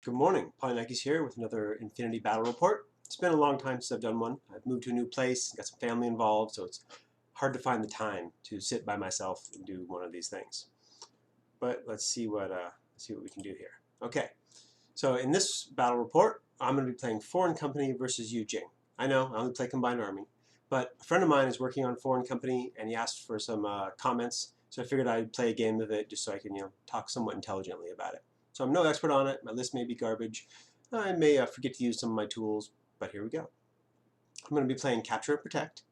Good morning, Polynikes here with another Infinity Battle Report. It's been a long time since I've done one. I've moved to a new place, got some family involved, so it's hard to find the time to sit by myself and do one of these things. But let's see what we can do here. Okay, so in this battle report, I'm going to be playing Foreign Company versus Yu Jing. I know, I only play Combined Army, but a friend of mine is working on Foreign Company, and he asked for some comments, so I figured I'd play a game of it just so I can, talk somewhat intelligently about it. So I'm no expert on it. My list may be garbage. I may forget to use some of my tools, but here we go. I'm going to be playing Capture and Protect.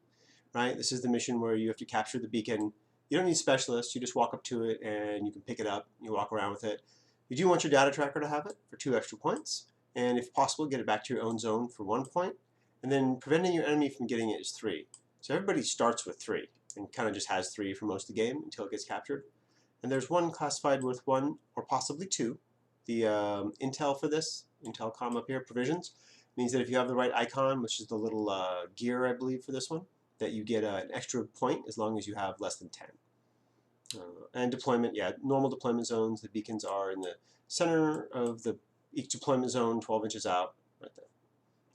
Right? This is the mission where you have to capture the beacon. You don't need specialists. You just walk up to it and you can pick it up. You walk around with it. You do want your data tracker to have it for 2 extra points. And if possible, get it back to your own zone for 1 point. And then preventing your enemy from getting it is 3. So everybody starts with 3 and kind of just has 3 for most of the game until it gets captured. And there's one classified with 1 or possibly 2. The intel for this, intel com up here, provisions, means that if you have the right icon, which is the little gear, I believe, for this one, that you get an extra point as long as you have less than 10. And deployment, yeah, normal deployment zones. The beacons are in the center of each deployment zone, 12 inches out, right there.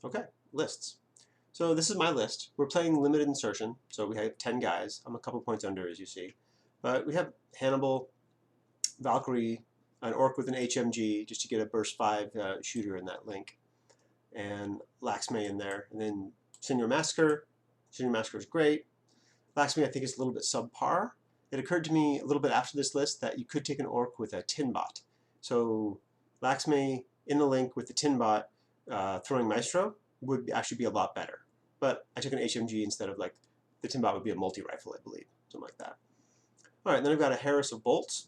Okay, lists. So this is my list. We're playing limited insertion, so we have 10 guys. I'm a couple points under, as you see. But we have Hannibal, Valkyrie, an orc with an HMG, just to get a burst 5 shooter in that link, and Laxmay in there. And then Senior Massacre. Senior Massacre is great. Laxmay I think is a little bit subpar. It occurred to me a little bit after this list that you could take an orc with a tin bot. So Laxmay in the link with the tin bot throwing Maestro would actually be a lot better. But I took an HMG instead of, like, the tin bot would be a multi-rifle, I believe, something like that. All right, then I've got a Harris of Bolts.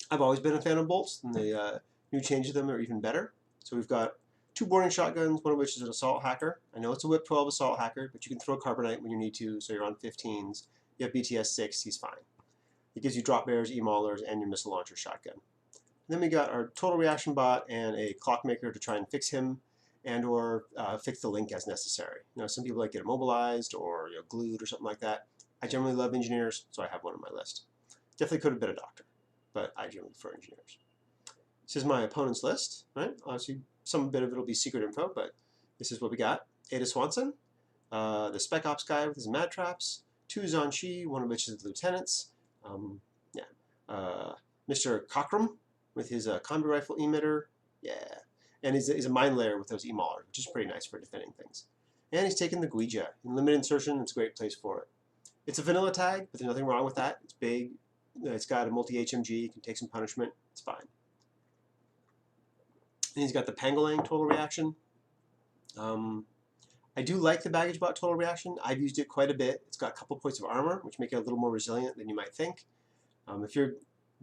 I've always been a fan of bolts, and the new changes of them are even better. So we've got 2 boarding shotguns, one of which is an assault hacker. I know it's a whip 12 assault hacker, but you can throw carbonite when you need to, so you're on 15s. You have BTS 6, he's fine. It gives you drop bears, e-maulers, and your missile launcher shotgun. And then we got our total reaction bot and a clockmaker to try and fix him and or fix the link as necessary. Some people like get immobilized or glued or something like that. I generally love engineers, so I have one on my list. Definitely could have been a doctor, but I generally prefer engineers. This is my opponent's list, right? Obviously, some bit of it will be secret info, but this is what we got. Ada Swanson, the Spec Ops guy with his mad traps, 2 Zhanshi, one of which is the lieutenants, Mr. Cockrum with his combi rifle emitter, yeah, and he's a mine layer with those e-maulers, which is pretty nice for defending things. And he's taken the Guija. In limited insertion, it's a great place for it. It's a vanilla tag, but there's nothing wrong with that. It's big. It's got a multi-HMG. You can take some punishment. It's fine. And he's got the Pangolin total reaction. I do like the baggage bot total reaction. I've used it quite a bit. It's got a couple points of armor, which make it a little more resilient than you might think. If you're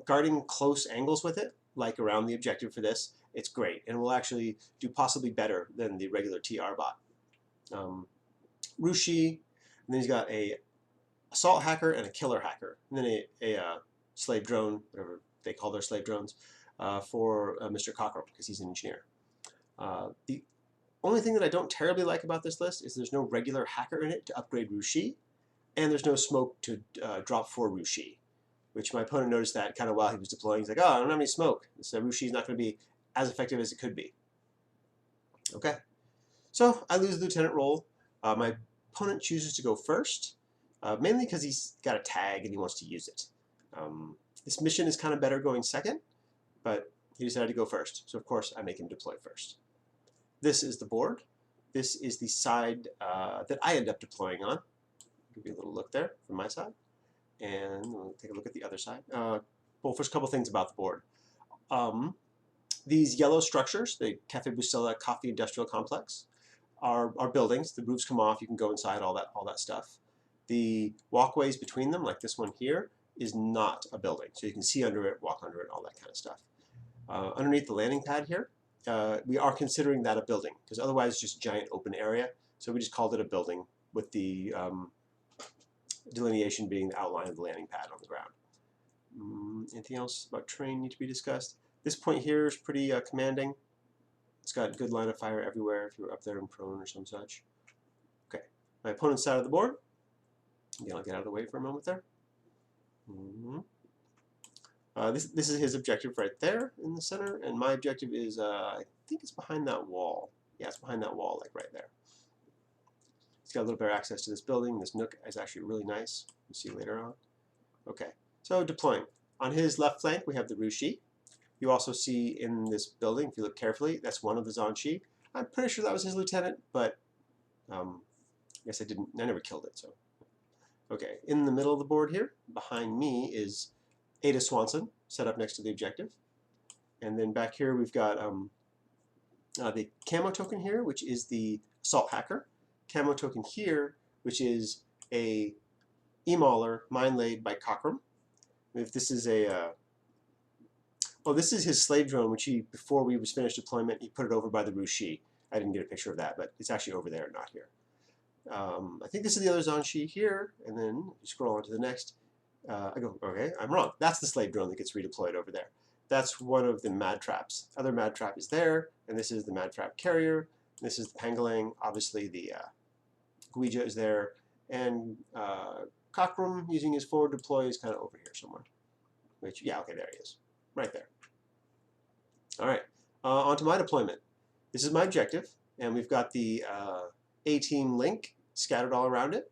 guarding close angles with it, like around the objective for this, it's great. And will actually do possibly better than the regular TR bot. Rushi, and then he's got a assault hacker and a killer hacker, and then a slave drone, whatever they call their slave drones, for Mr. Cockrum, because he's an engineer. The only thing that I don't terribly like about this list is there's no regular hacker in it to upgrade Rushi, and there's no smoke to drop for Rushi, which my opponent noticed that kind of while he was deploying. He's like, oh, I don't have any smoke. So Rushi's not going to be as effective as it could be. Okay, so I lose the lieutenant role. My opponent chooses to go first, mainly because he's got a tag and he wants to use it. This mission is kind of better going second, but he decided to go first, so of course I make him deploy first. This is the board. This is the side that I end up deploying on. Give you a little look there from my side, and we'll take a look at the other side. Well, first, a couple things about the board. These yellow structures, the Cafe Bustelo Coffee Industrial Complex, are buildings. The roofs come off. You can go inside, all that stuff. The walkways between them, like this one here, is not a building. So you can see under it, walk under it, all that kind of stuff. Underneath the landing pad here, we are considering that a building, because otherwise it's just a giant open area. So we just called it a building with the delineation being the outline of the landing pad on the ground. Anything else about terrain need to be discussed? This point here is pretty commanding. It's got good line of fire everywhere if you're up there and prone or some such. Okay, my opponent's side of the board. Again, I'll get out of the way for a moment there. This is his objective right there in the center, and my objective is, I think it's behind that wall. Yeah, it's behind that wall, like right there. He's got a little better access to this building. This nook is actually really nice. You'll see later on. Okay, so deploying. On his left flank, we have the Rushi. You also see in this building, if you look carefully, that's one of the Zanshi. I'm pretty sure that was his lieutenant, but I guess I never killed it, so. Okay, in the middle of the board here, behind me is Ada Swanson, set up next to the objective. And then back here we've got the camo token here, which is the assault hacker. Camo token here, which is a e-mauler mine laid by Cockrum. If this is a, well, this is his slave drone, which he, before we was finished deployment, he put it over by the Rushi. I didn't get a picture of that, but it's actually over there, not here. I think this is the other Zanshi here, and then you scroll on to the next. I go, okay, I'm wrong. That's the slave drone that gets redeployed over there. That's one of the mad traps. Other mad trap is there, and this is the mad trap carrier. This is the Pangolin. Obviously, the Guija is there, and Cockrum, using his forward deploy, is kind of over here somewhere. Which, yeah, okay, there he is, right there. All right, on to my deployment. This is my objective, and we've got the A-team link scattered all around it.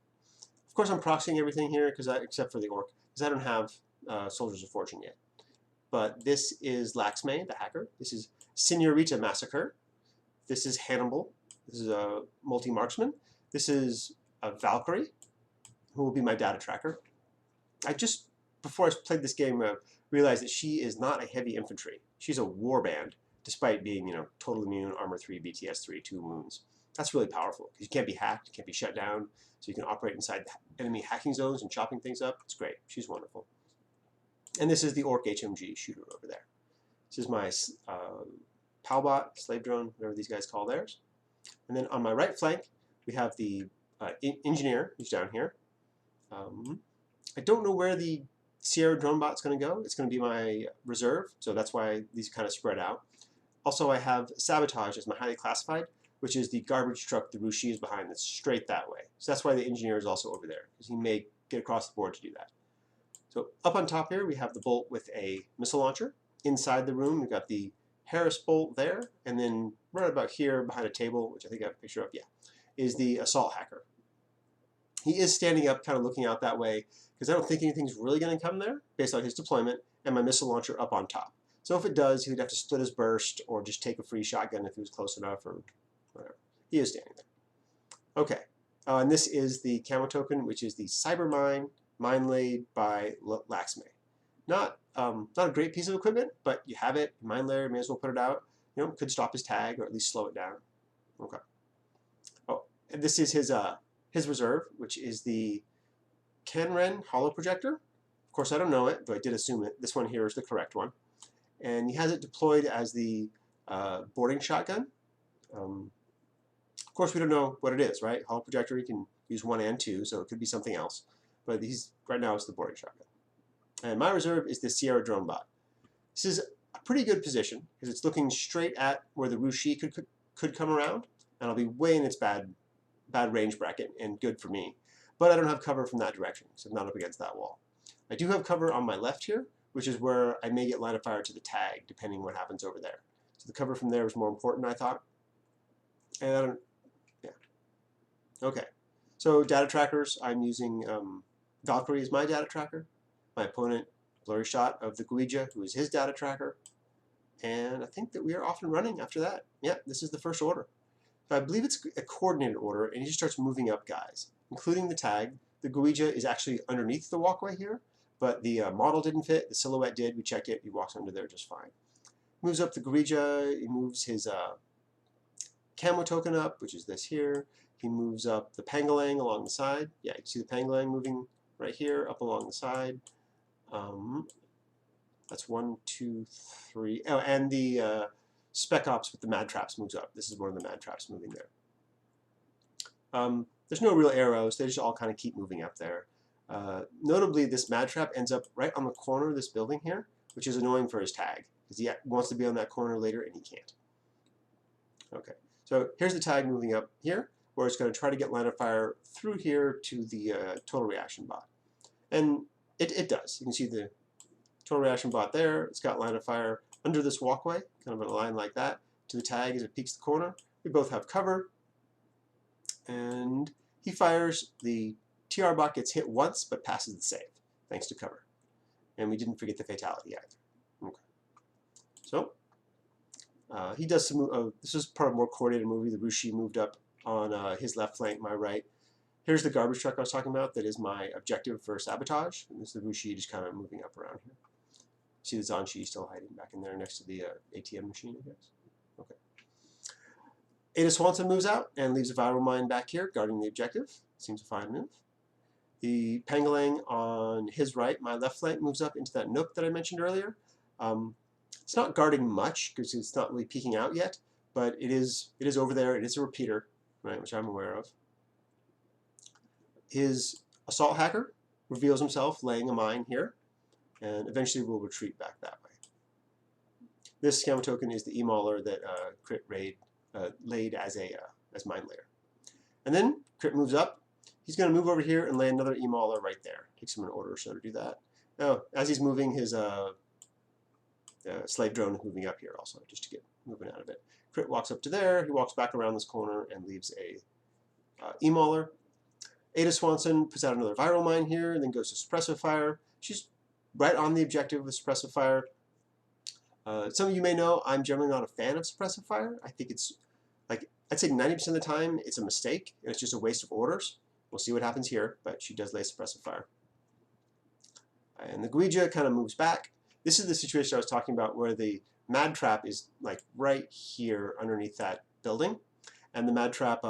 Of course, I'm proxying everything here, except for the orc, because I don't have Soldiers of Fortune yet. But this is Laxmay, the hacker. This is Senorita Massacre. This is Hannibal. This is a multi-marksman. This is a Valkyrie, who will be my data tracker. I just, before I played this game, realized that she is not a heavy infantry. She's a warband, despite being, total immune, armor 3, BTS 3, 2 wounds. That's really powerful, because you can't be hacked, you can't be shut down, so you can operate inside enemy hacking zones and chopping things up. It's great. She's wonderful. And this is the Orc HMG shooter over there. This is my Palbot, slave drone, whatever these guys call theirs. And then on my right flank, we have the engineer, who's down here. I don't know where the Sierra drone bot's going to go. It's going to be my reserve, so that's why these kind of spread out. Also, I have Sabotage as my highly classified, which is the garbage truck the Rushi is behind that's straight that way. So that's why the engineer is also over there, because he may get across the board to do that. So up on top here, we have the bolt with a missile launcher. Inside the room, we've got the Harris bolt there, and then right about here behind a table, which I think I have a picture of, yeah, is the assault hacker. He is standing up, kind of looking out that way, because I don't think anything's really going to come there, based on his deployment, and my missile launcher up on top. So if it does, he would have to split his burst, or just take a free shotgun if he was close enough, or whatever. He is standing there. Okay, and this is the camo token, which is the Cyber mine laid by Laxmay. Not a great piece of equipment, but you have it, mine layer, may as well put it out. Could stop his tag, or at least slow it down. Okay. Oh, and this is his reserve, which is the Kenren holo projector. Of course, I don't know it, but I did assume it. This one here is the correct one. And he has it deployed as the boarding shotgun. Of course, we don't know what it is, right? Holo projector, you can use 1 and 2, so it could be something else. But right now it's the boarding shotgun. And my reserve is the Sierra drone bot. This is a pretty good position, because it's looking straight at where the Rushi could come around, and I'll be way in its bad range bracket, and good for me. But I don't have cover from that direction, so I'm not up against that wall. I do have cover on my left here, which is where I may get line of fire to the tag, depending what happens over there. So the cover from there is more important, I thought. And I don't, yeah. Okay, so data trackers, I'm using Valkyrie as my data tracker. My opponent, blurry shot of the Guija, who is his data tracker. And I think that we are off and running after that. Yeah, this is the first order. So I believe it's a coordinated order, and he just starts moving up guys, including the tag. The Guija is actually underneath the walkway here, but the model didn't fit. The silhouette did. We checked it. He walks under there just fine. Moves up the Guija. He moves his camo token up, which is this here. He moves up the Pangolin along the side. Yeah, you can see the Pangolin moving right here, up along the side. That's 1, 2, 3. Oh, and the Spec Ops with the Mad Traps moves up. This is one of the Mad Traps moving there. There's no real arrows. They just all kind of keep moving up there. Notably, this Mad Trap ends up right on the corner of this building here, which is annoying for his tag, because he wants to be on that corner later, and he can't. Okay, so here's the tag moving up here, where it's going to try to get line of fire through here to the total reaction bot. And it does. You can see the total reaction bot there. It's got line of fire under this walkway, kind of in a line like that, to the tag as it peeks the corner. We both have cover, and he fires. The TR bot gets hit once, but passes the save, thanks to cover. And we didn't forget the fatality either. Okay. So he does some. This is part of a more coordinated movie. The Rushi moved up on his left flank, my right. Here's the garbage truck I was talking about. That is my objective for sabotage. And this is the Rushi just kind of moving up around here. See the Zanshi still hiding back in there next to the ATM machine, I guess. Okay. Ada Swanson moves out and leaves a viral mine back here, guarding the objective. Seems a fine move. The Pangalang on his right, my left flank, moves up into that nook that I mentioned earlier. It's not guarding much because it's not really peeking out yet, but it is over there. It is a repeater, right, which I'm aware of. His assault hacker reveals himself laying a mine here, and eventually will retreat back that way. This scam token is the e-mauler that Crit laid as mine layer. And then Crit moves up. He's going to move over here and lay another e-mauler right there. Takes him an order or so to do that. Now, as he's moving, his slave drone is moving up here also, just to get moving out of it. Crit walks up to there. He walks back around this corner and leaves a e-mauler. Ada Swanson puts out another viral mine here, and then goes to suppressive fire. She's right on the objective with suppressive fire. Some of you may know I'm generally not a fan of suppressive fire. I think it's, like, I'd say 90% of the time it's a mistake, and it's just a waste of orders. We'll see what happens here, but she does lay suppressive fire. And the Guija kind of moves back. This is the situation I was talking about where the Mad Trap is like right here underneath that building, and the Mad Trap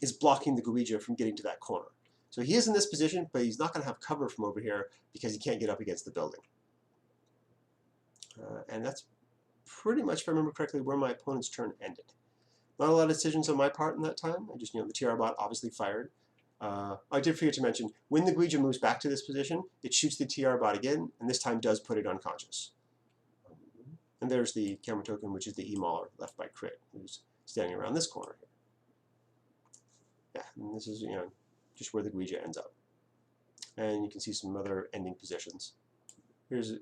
is blocking the Guija from getting to that corner. So he is in this position, but he's not going to have cover from over here because he can't get up against the building. And that's pretty much, if I remember correctly, where my opponent's turn ended. Not a lot of decisions on my part in that time. I just, the TR bot obviously fired. I did forget to mention, when the Guija moves back to this position, it shoots the TR bot again, and this time does put it unconscious. And there's the camera token, which is the e-mauler left by Crit, who's standing around this corner here. Yeah, and this is, just where the Guija ends up. And you can see some other ending positions. Here's,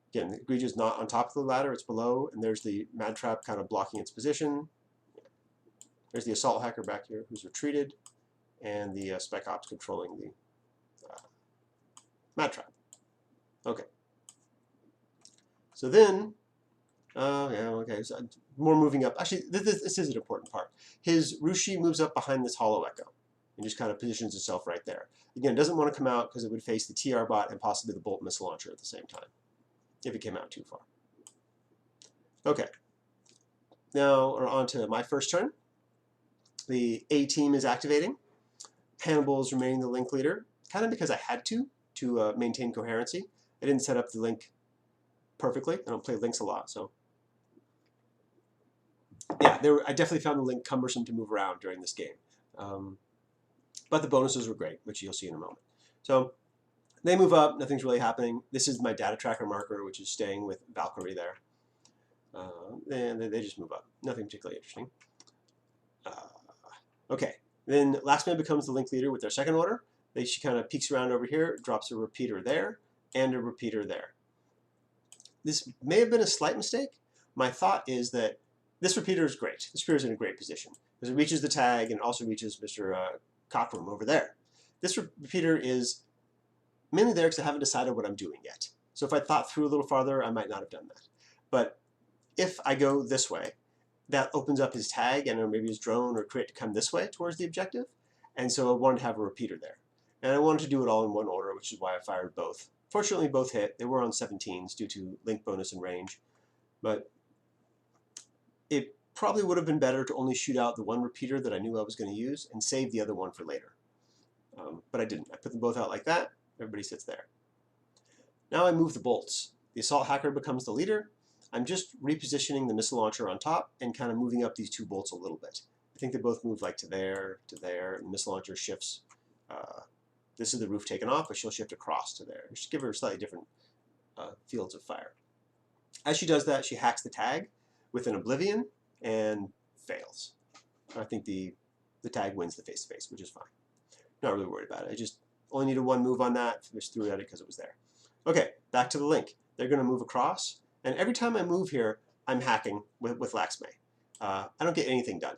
again, the Guija is not on top of the ladder, it's below, and there's the Mad Trap kind of blocking its position. There's the assault hacker back here who's retreated, and the Spec Ops controlling the Mad Trap. Okay. So then, so more moving up. Actually, this is an important part. His Rushi moves up behind this Hollow Echo and just kind of positions itself right there. Again, it doesn't want to come out because it would face the TR bot and possibly the Bolt missile launcher at the same time, if it came out too far. Okay. Now we're on to my first turn. The A team is activating. Hannibal is remaining the link leader, kind of because I had to maintain coherency. I didn't set up the link perfectly. I don't play links a lot, so yeah, I definitely found the link cumbersome to move around during this game. But the bonuses were great, which you'll see in a moment. So they move up, nothing's really happening. This is my data tracker marker, which is staying with Valkyrie there. And they just move up. Nothing particularly interesting. Okay, then last man becomes the link leader with their second order. She kind of peeks around over here, drops a repeater there, and a repeater there. This may have been a slight mistake. My thought is that this repeater is great. This repeater is in a great position because it reaches the tag and also reaches Mr. Cockrum over there. This repeater is mainly there because I haven't decided what I'm doing yet. So if I thought through a little farther, I might not have done that. But if I go this way, that opens up his tag and maybe his drone or Crit to come this way towards the objective. And so I wanted to have a repeater there. And I wanted to do it all in one order, which is why I fired both. Fortunately, both hit. They were on 17s due to link bonus and range. But it probably would have been better to only shoot out the one repeater that I knew I was going to use and save the other one for later. But I didn't. I put them both out like that. Everybody sits there. Now I move the bolts. The assault hacker becomes the leader. I'm just repositioning the missile launcher on top and kind of moving up these two bolts a little bit. I think they both move like to there, and the missile launcher shifts. This is the roof taken off, but she'll shift across to there. Just give her slightly different fields of fire. As she does that, she hacks the tag with an Oblivion and fails. I think the tag wins the face-to-face, which is fine. Not really worried about it. I just only needed one move on that. Just threw it at it because it was there. Okay, back to the link. They're going to move across, and every time I move here, I'm hacking with Laxme. I don't get anything done,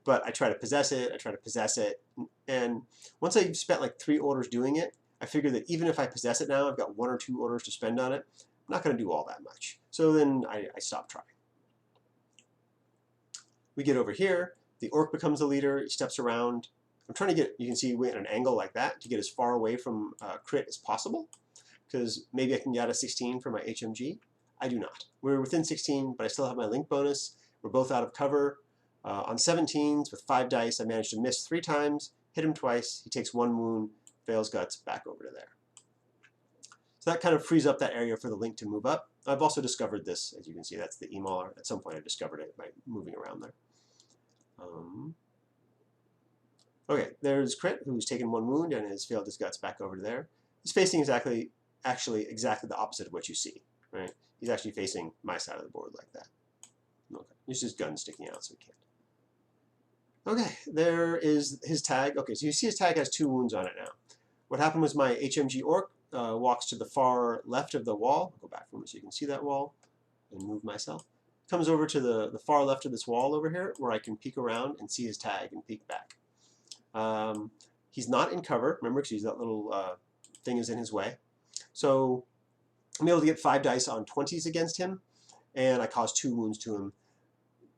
but I try to possess it, and once I've spent like 3 orders doing it, I figure that even if I possess it now, I've got 1 or 2 orders to spend on it, I'm not going to do all that much. So then I stop trying. We get over here, the orc becomes the leader, he steps around. I'm trying to get, you can see we're at an angle like that to get as far away from crit as possible, because maybe I can get a 16 for my HMG. I do not. We're within 16, but I still have my link bonus. We're both out of cover. On 17s with 5 dice, I managed to miss 3 times, hit him twice, he takes 1 wound, fails guts, back over to there. So that kind of frees up that area for the link to move up. I've also discovered this, as you can see, that's the e-mauler. At some point I discovered it by moving around there. Okay, there's Crit, who's taken 1 wound and has failed his guts, back over to there. He's facing actually exactly the opposite of what you see, right? He's actually facing my side of the board like that. Okay, there's just gun sticking out, so he can't. Okay, there is his tag. Okay, so you see his tag has 2 wounds on it now. What happened was my HMG orc walks to the far left of the wall. I'll go back for a minute so you can see that wall and move myself. Comes over to the far left of this wall over here where I can peek around and see his tag and peek back. He's not in cover, remember, because that little thing is in his way. So I'm able to get 5 dice on 20s against him, and I caused 2 wounds to him.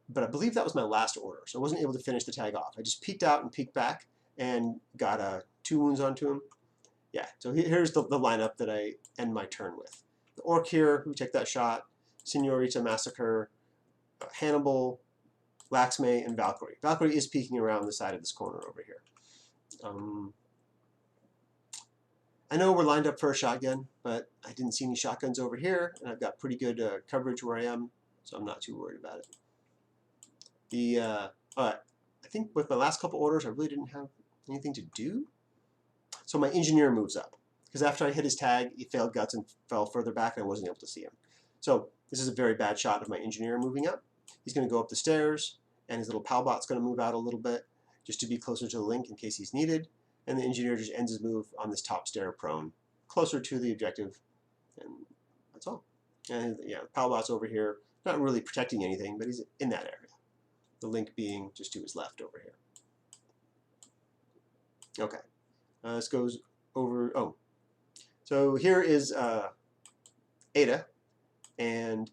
But I believe that was my last order, so I wasn't able to finish the tag off. I just peeked out and peeked back and got 2 wounds onto him. Yeah, so here's the lineup that I end my turn with. The orc here, who took that shot, Senorita Massacre, Hannibal, Laxme, and Valkyrie. Valkyrie is peeking around the side of this corner over here. I know we're lined up for a shotgun, but I didn't see any shotguns over here, and I've got pretty good coverage where I am, so I'm not too worried about it. I think with my last couple orders, I really didn't have anything to do. So my engineer moves up, because after I hit his tag, he failed guts and fell further back, and I wasn't able to see him. So this is a very bad shot of my engineer moving up. He's going to go up the stairs, and his little palbot's going to move out a little bit, just to be closer to the link in case he's needed. And the engineer just ends his move on this top stair prone, closer to the objective, and that's all. And yeah, the palbot's over here, not really protecting anything, but he's in that area. The link being just to his left over here. Okay, this goes over, oh. So here is Ada, and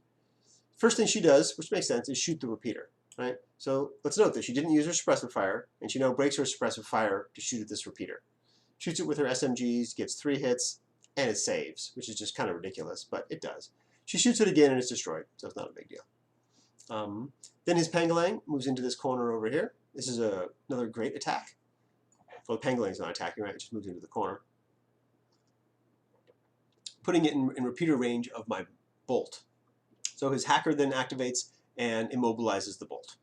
first thing she does, which makes sense, is shoot the repeater, right? So let's note that she didn't use her suppressive fire, and she now breaks her suppressive fire to shoot at this repeater. Shoots it with her SMGs, gets 3 hits, and it saves, which is just kind of ridiculous, but it does. She shoots it again and it's destroyed, so it's not a big deal. Then his Pangolin moves into this corner over here. This is another great attack. Well, the Pangolin's not attacking, right? It just moves into the corner. Putting it in repeater range of my bolt. So his hacker then activates and immobilizes the bolt.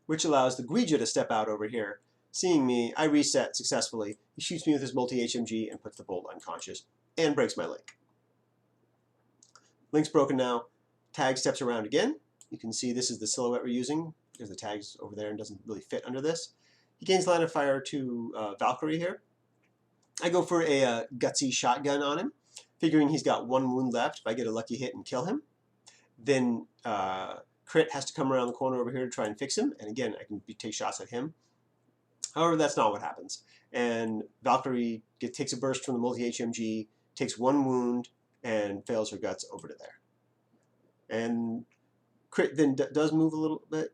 Which allows the Guija to step out over here. Seeing me, I reset successfully. He shoots me with his multi-HMG and puts the bolt unconscious and breaks my link. Link's broken now. Tag steps around again. You can see this is the silhouette we're using because the tag's over there and doesn't really fit under this. He gains line of fire to Valkyrie here. I go for a gutsy shotgun on him, figuring he's got 1 wound left if I get a lucky hit and kill him. Then Crit has to come around the corner over here to try and fix him, and again, I can take shots at him. However, that's not what happens. And Valkyrie takes a burst from the multi-HMG, takes 1 wound, and fails her guts over to there. And Crit then does move a little bit.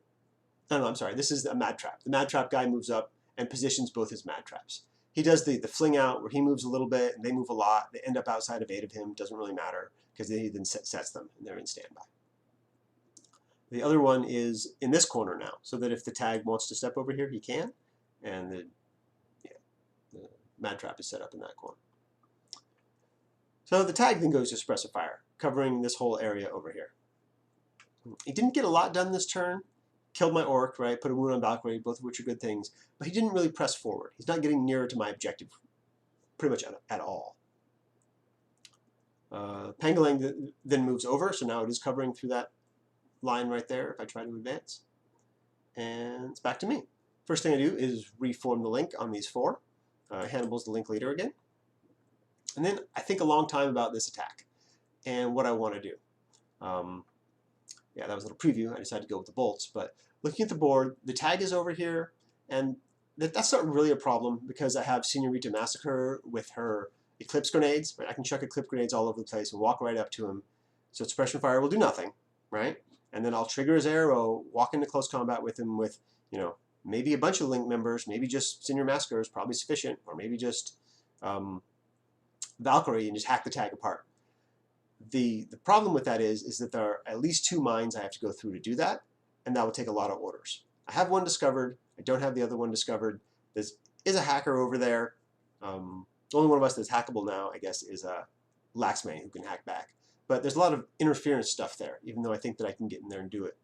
No, I'm sorry, this is a Mad Trap. The Mad Trap guy moves up and positions both his Mad Traps. He does the fling out where he moves a little bit and they move a lot. They end up outside of 8 of him, doesn't really matter, because he then sets them and they're in standby. The other one is in this corner now, so that if the tag wants to step over here, he can. And the Mad Trap is set up in that corner. So the tag then goes to suppressive fire, covering this whole area over here. He didn't get a lot done this turn. Killed my orc, right? Put a wound on Valkyrie, both of which are good things. But he didn't really press forward. He's not getting nearer to my objective pretty much at all. Pangolin then moves over, so now it is covering through that line right there if I try to advance. And it's back to me. First thing I do is reform the link on these 4. Hannibal's the link leader again. And then I think a long time about this attack and what I want to do. Yeah, that was a little preview. I decided to go with the bolts, but looking at the board, the tag is over here, and that's not really a problem because I have Senorita Massacre with her Eclipse grenades. Right? I can chuck Eclipse grenades all over the place and walk right up to him. So Suppression Fire will do nothing, right? And then I'll trigger his arrow, walk into close combat with him with, you know, maybe a bunch of Link members, maybe just Senior Massacre is probably sufficient, or maybe just Valkyrie and just hack the tag apart. The problem with that is that there are at least 2 mines I have to go through to do that, and that will take a lot of orders. I have one discovered. I don't have the other one discovered. There is a hacker over there. The only one of us that's hackable now, I guess, is Laxmane, who can hack back. But there's a lot of interference stuff there, even though I think that I can get in there and do it.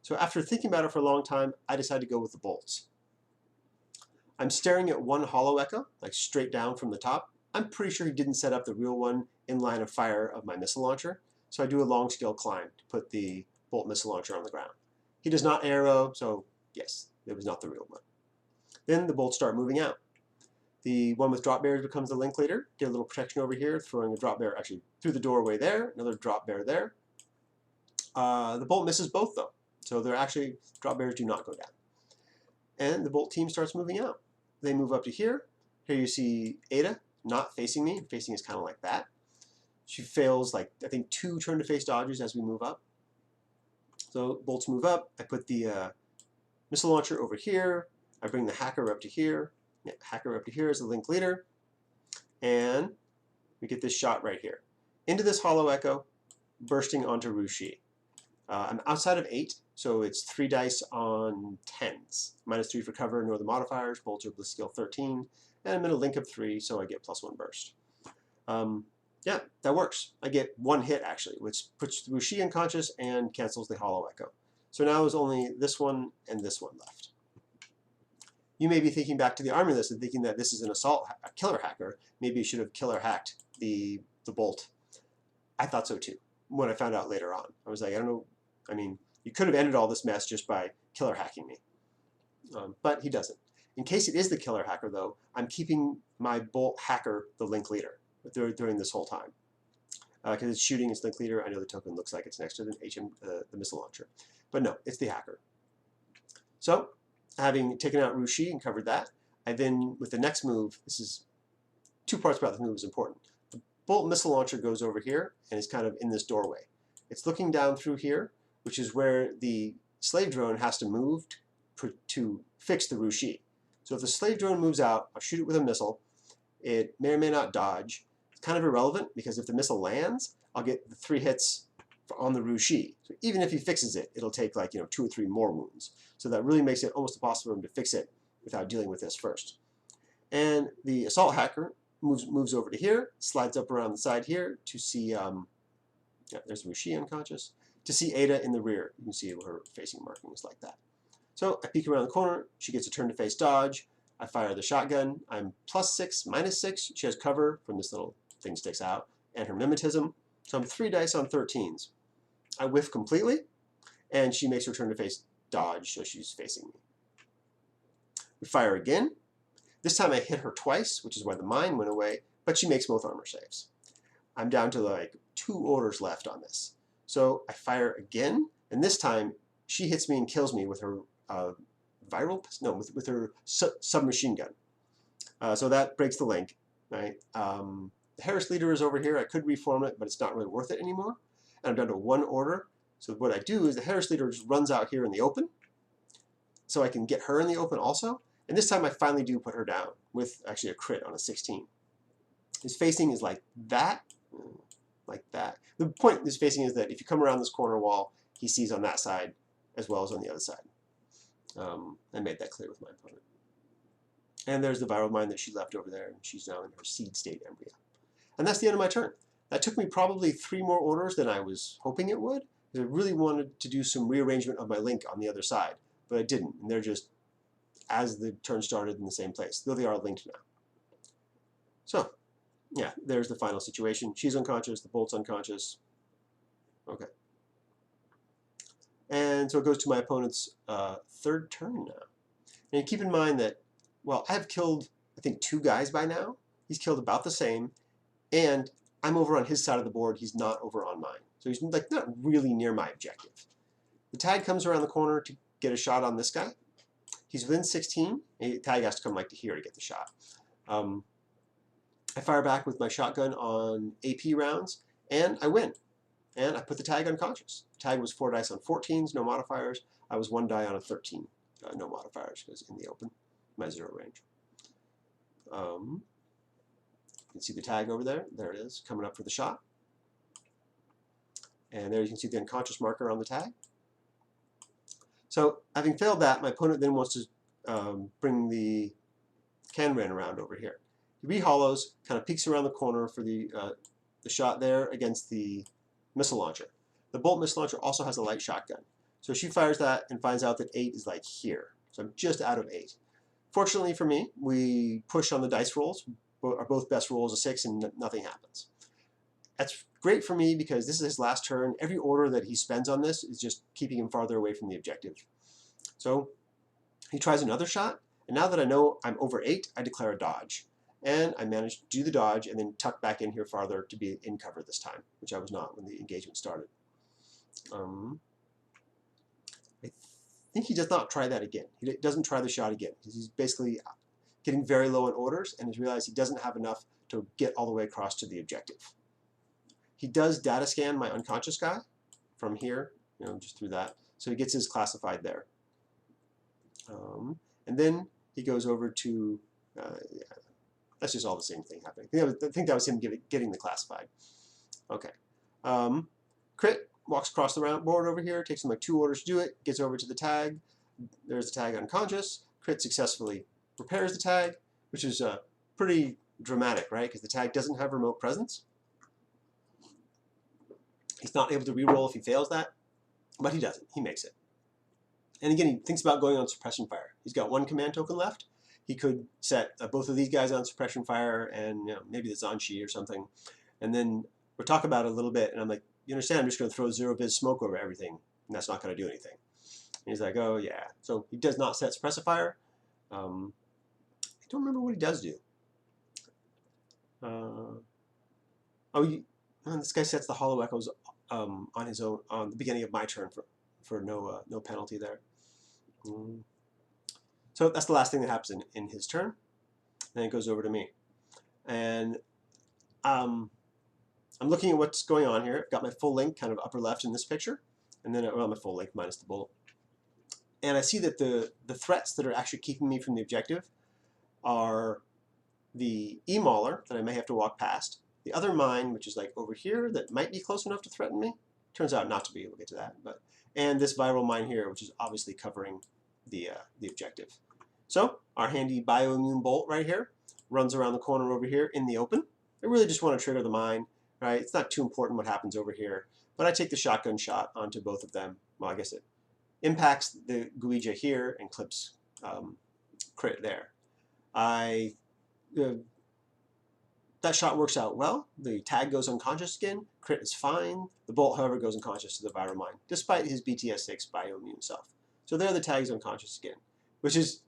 So after thinking about it for a long time, I decided to go with the bolts. I'm staring at one hollow echo, like straight down from the top. I'm pretty sure he didn't set up the real one in line of fire of my missile launcher, so I do a long scale climb to put the bolt missile launcher on the ground. He does not arrow, so yes, it was not the real one. Then the bolts start moving out. The one with drop bears becomes the link leader. Get a little protection over here, throwing a drop bear actually through the doorway there, another drop bear there. The bolt misses both though, so they're actually, drop bears do not go down. And the bolt team starts moving out. They move up to here. Here you see Ada not facing me. Facing is kind of like that. She fails like, I think, 2 turn to face dodges as we move up. So bolts move up. I put the missile launcher over here. I bring the hacker up to here. Yeah, hacker up to here as the link leader. And we get this shot right here. Into this hollow echo, bursting onto Rushi. I'm outside of 8, so it's 3 dice on 10s. -3 for cover, no other modifiers. Bolts are bliss skill 13. And I'm in a link of 3, so I get +1 burst. Yeah, that works. I get 1 hit, actually, which puts Rushi unconscious and cancels the hollow echo. So now there's only this one and this one left. You may be thinking back to the army list and thinking that this is an assault killer hacker. Maybe you should have killer hacked the bolt. I thought so too, when I found out later on. I was like, I don't know. I mean, you could have ended all this mess just by killer hacking me. But he doesn't. In case it is the killer hacker, though, I'm keeping my bolt hacker the link leader during this whole time. Because it's shooting its link leader. I know the token looks like it's next to the missile launcher. But no, it's the hacker. So, having taken out Rushi and covered that, I then, with the next move, this is 2 parts about the move is important. The bolt missile launcher goes over here and is kind of in this doorway. It's looking down through here, which is where the slave drone has to move to fix the Rushi. So if the slave drone moves out, I'll shoot it with a missile. It may or may not dodge. It's kind of irrelevant because if the missile lands, I'll get the 3 hits on the Rushi. So even if he fixes it, it'll take like 2 or 3 more wounds. So that really makes it almost impossible for him to fix it without dealing with this first. And the assault hacker moves over to here, slides up around the side here to see, yeah, there's Rushi unconscious, to see Ada in the rear. You can see her facing markings like that. So I peek around the corner, she gets a turn to face dodge, I fire the shotgun, I'm +6, -6, she has cover from this little thing sticks out, and her mimetism, so I'm 3 dice on 13s. I whiff completely, and she makes her turn to face dodge, so she's facing me. We fire again. This time I hit her twice, which is why the mine went away, but she makes both armor saves. I'm down to like 2 orders left on this. So I fire again, and this time she hits me and kills me with her with her submachine gun. So that breaks the link, right? The Harris leader is over here. I could reform it, but it's not really worth it anymore. And I'm down to 1 order. So what I do is the Harris leader just runs out here in the open, so I can get her in the open also. And this time I finally do put her down with actually a crit on a 16. His facing is like that, like that. The point of his facing is that if you come around this corner wall, he sees on that side as well as on the other side. I made that clear with my opponent. And there's the viral mine that she left over there, and she's now in her seed state embryo. And that's the end of my turn. That took me probably 3 more orders than I was hoping it would, because I really wanted to do some rearrangement of my link on the other side, but I didn't, and they're just, as the turn started, in the same place, though they are linked now. So, yeah, there's the final situation. She's unconscious, the bolt's unconscious. Okay. And so it goes to my opponent's 3rd turn now. And keep in mind that, well, I have killed, I think, 2 guys by now. He's killed about the same. and I'm over on his side of the board, he's not over on mine. So he's like not really near my objective. The tag comes around the corner to get a shot on this guy. He's within 16. The tag has to come like to here to get the shot. I fire back with my shotgun on AP rounds, and I win. And I put the tag unconscious. The tag was 4 dice on 14s, no modifiers. I was 1 die on a 13, no modifiers, because in the open, my 0 range. You can see the tag over there. There it is, coming up for the shot. And there you can see the unconscious marker on the tag. So having failed that, my opponent then wants to bring the Canran around over here. He re-hollows, kind of peeks around the corner for the shot there against the missile launcher. The bolt missile launcher also has a light shotgun. So she fires that and finds out that 8 is like here. So I'm just out of 8. Fortunately for me, we push on the dice rolls. Are both best rolls a 6 and nothing happens. That's great for me because this is his last turn. Every order that he spends on this is just keeping him farther away from the objective. So he tries another shot, and now that I know I'm over 8, I declare a dodge. And I managed to do the dodge and then tuck back in here farther to be in cover this time, which I was not when the engagement started. I think he does not try that again. He doesn't try the shot again. He's basically getting very low in orders and has realized he doesn't have enough to get all the way across to the objective. He does data scan my unconscious guy from here, just through that. So he gets his classified there. And then he goes over to, that's just all the same thing happening. I think that was him getting the classified. Okay. Crit walks across the board over here, takes him like 2 orders to do it, gets over to the tag. There's the tag unconscious. Crit successfully repairs the tag, which is pretty dramatic, right? Because the tag doesn't have remote presence. He's not able to reroll if he fails that, but he doesn't. He makes it. And again, he thinks about going on suppression fire. He's got 1 command token left. He could set both of these guys on suppression fire and maybe the Zanshi or something. And then we'll talk about it a little bit. And I'm like, you understand, I'm just going to throw 0-vis smoke over everything. And that's not going to do anything. And he's like, oh, yeah. So he does not set suppressive fire. I don't remember what he does do. This guy sets the hollow echoes on his own on the beginning of my turn for no penalty there. So that's the last thing that happens in his turn. Then it goes over to me. And I'm looking at what's going on here. I've got my full link kind of upper left in this picture. And then my full link minus the bullet. And I see that the threats that are actually keeping me from the objective are the E-mauler that I may have to walk past. The other mine, which is like over here, that might be close enough to threaten me. Turns out not to be. We'll get to that. And this viral mine here, which is obviously covering the objective. So our handy bioimmune bolt right here runs around the corner over here in the open. I really just want to trigger the mine, right? It's not too important what happens over here, but I take the shotgun shot onto both of them. Well, I guess it impacts the Guija here and clips crit there. That shot works out well. The tag goes unconscious again. Crit is fine. The bolt, however, goes unconscious to the viral mine, despite his BTS6 bioimmune self. So there the tag is unconscious again, which is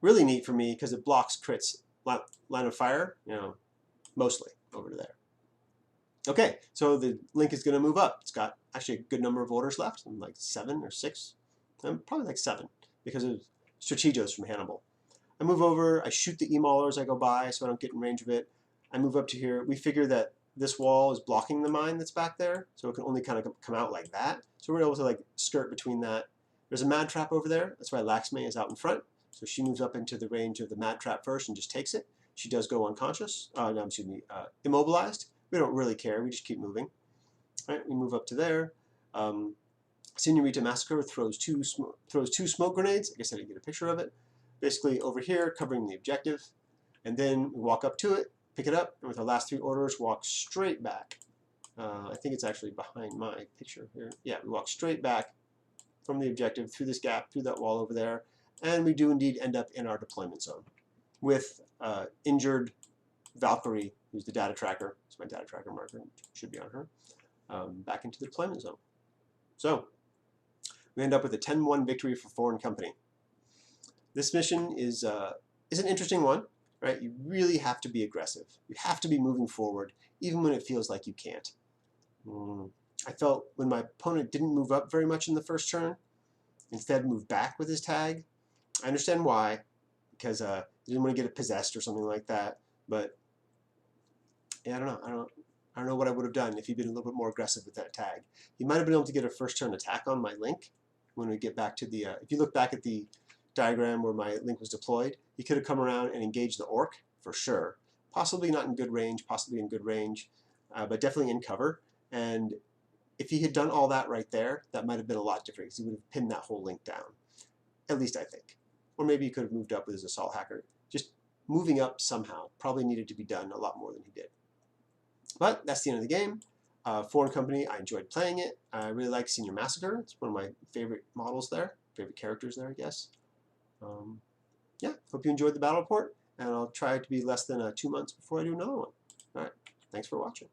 really neat for me because it blocks Crit's line of fire, mostly over there. Okay, so the link is going to move up. It's got actually a good number of orders left, like 7 or 6, probably like 7 because of strategos from Hannibal. I move over, I shoot the E-mauler as I go by so I don't get in range of it. I move up to here. We figure that this wall is blocking the mine that's back there, so it can only kind of come out like that. So we're able to like skirt between that. There's a mad trap over there. That's why Laxmi is out in front. So she moves up into the range of the mad trap first and just takes it. She does go unconscious. Immobilized. We don't really care. We just keep moving. All right, we move up to there. Senorita Massacre throws two smoke grenades. I guess I didn't get a picture of it. Basically over here, covering the objective. And then we walk up to it, pick it up, and with our last 3 orders, walk straight back. I think it's actually behind my picture here. Yeah, we walk straight back from the objective, through this gap, through that wall over there, and we do indeed end up in our deployment zone with injured Valkyrie, who's the data tracker. It's my data tracker marker, should be on her, back into the deployment zone. So we end up with a 10-1 victory for Foreign Company. This mission is an interesting one. right? You really have to be aggressive. You have to be moving forward, even when it feels like you can't. I felt when my opponent didn't move up very much in the first turn, instead moved back with his tag. I understand why, because he didn't want to get it possessed or something like that. But yeah, I don't know. I don't know what I would have done if he'd been a little bit more aggressive with that tag. He might have been able to get a first turn attack on my link when we get back to the. If you look back at the diagram where my link was deployed, he could have come around and engaged the orc for sure. Possibly not in good range, possibly in good range, but definitely in cover. And if he had done all that right there, that might have been a lot different because he would have pinned that whole link down. At least I think. Or maybe he could have moved up with his assault hacker. Just moving up somehow probably needed to be done a lot more than he did. But that's the end of the game. Foreign Company, I enjoyed playing it. I really like Senior Massacre. It's one of my favorite models there, favorite characters there, I guess. Yeah, hope you enjoyed the battle report, and I'll try to be less than 2 months before I do another one. All right, thanks for watching.